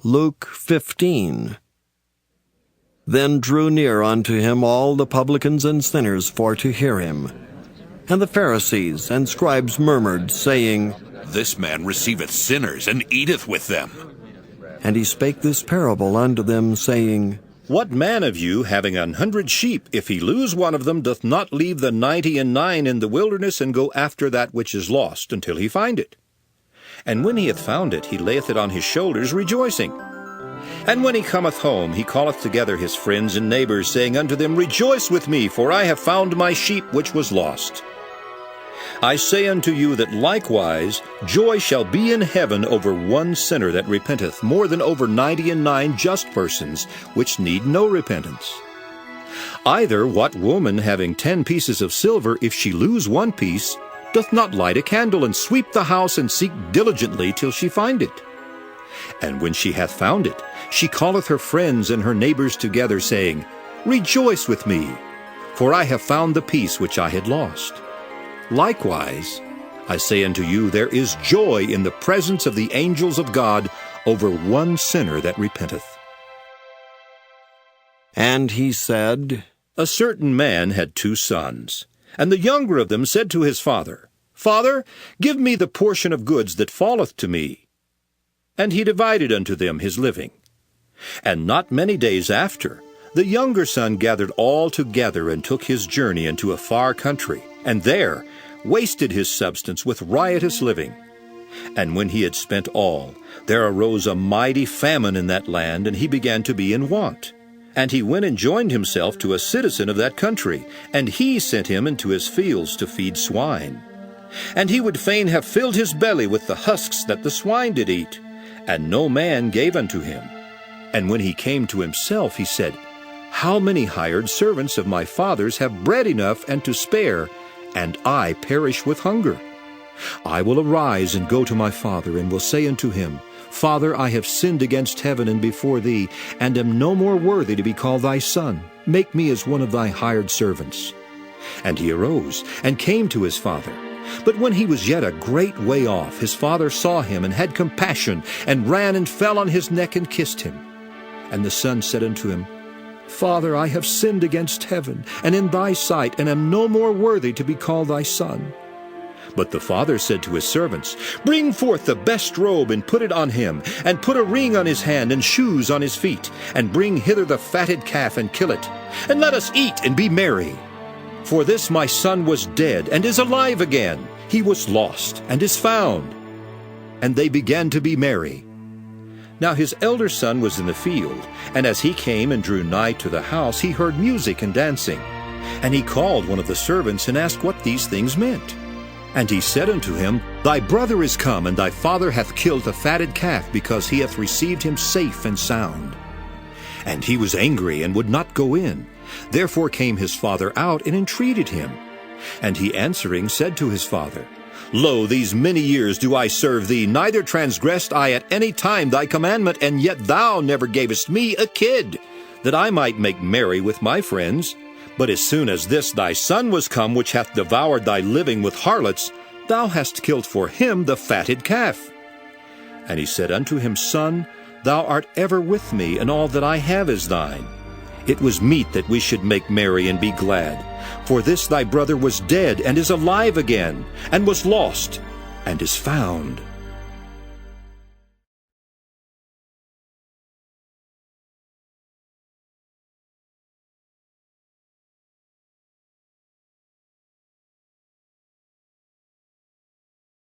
Luke 15. Then drew near unto him all the publicans and sinners for to hear him. And the Pharisees and scribes murmured, saying, This man receiveth sinners, and eateth with them. And he spake this parable unto them, saying, What man of you, having 100 sheep, if he lose one of them, doth not leave the 99 in the wilderness, and go after that which is lost, until he find it? And when he hath found it, he layeth it on his shoulders, rejoicing. And when he cometh home, he calleth together his friends and neighbors, saying unto them, Rejoice with me, for I have found my sheep which was lost. I say unto you that likewise joy shall be in heaven over one sinner that repenteth, more than over 99 just persons, which need no repentance. Either what woman, having 10 pieces of silver, if she lose one piece, doth not light a candle, and sweep the house, and seek diligently till she find it? And when she hath found it, she calleth her friends and her neighbors together, saying, Rejoice with me, for I have found the piece which I had lost. Likewise, I say unto you, there is joy in the presence of the angels of God over one sinner that repenteth. And he said, A certain man had 2 sons, and the younger of them said to his father, Father, give me the portion of goods that falleth to me. And he divided unto them his living. And not many days after, the younger son gathered all together, and took his journey into a far country, and there wasted his substance with riotous living. And when he had spent all, there arose a mighty famine in that land, and he began to be in want. And he went and joined himself to a citizen of that country, and he sent him into his fields to feed swine. And he would fain have filled his belly with the husks that the swine did eat, and no man gave unto him. And when he came to himself, he said, How many hired servants of my father's have bread enough and to spare, and I perish with hunger? I will arise and go to my father, and will say unto him, Father, I have sinned against heaven and before thee, and am no more worthy to be called thy son. Make me as one of thy hired servants. And he arose and came to his father. But when he was yet a great way off, his father saw him, and had compassion, and ran and fell on his neck and kissed him. And the son said unto him, Father, I have sinned against heaven, and in thy sight, and am no more worthy to be called thy son. But the father said to his servants, Bring forth the best robe, and put it on him, and put a ring on his hand, and shoes on his feet, and bring hither the fatted calf, and kill it, and let us eat and be merry. For this my son was dead, and is alive again. He was lost, and is found. And they began to be merry. Now his elder son was in the field, and as he came and drew nigh to the house, he heard music and dancing. And he called one of the servants, and asked what these things meant. And he said unto him, Thy brother is come, and thy father hath killed the fatted calf, because he hath received him safe and sound. And he was angry, and would not go in. Therefore came his father out, and entreated him. And he answering said to his father, Lo, these many years do I serve thee, neither transgressed I at any time thy commandment, and yet thou never gavest me a kid, that I might make merry with my friends. But as soon as this thy son was come, which hath devoured thy living with harlots, thou hast killed for him the fatted calf. And he said unto him, Son, thou art ever with me, and all that I have is thine. It was meet that we should make merry and be glad. For this thy brother was dead, and is alive again, and was lost, and is found.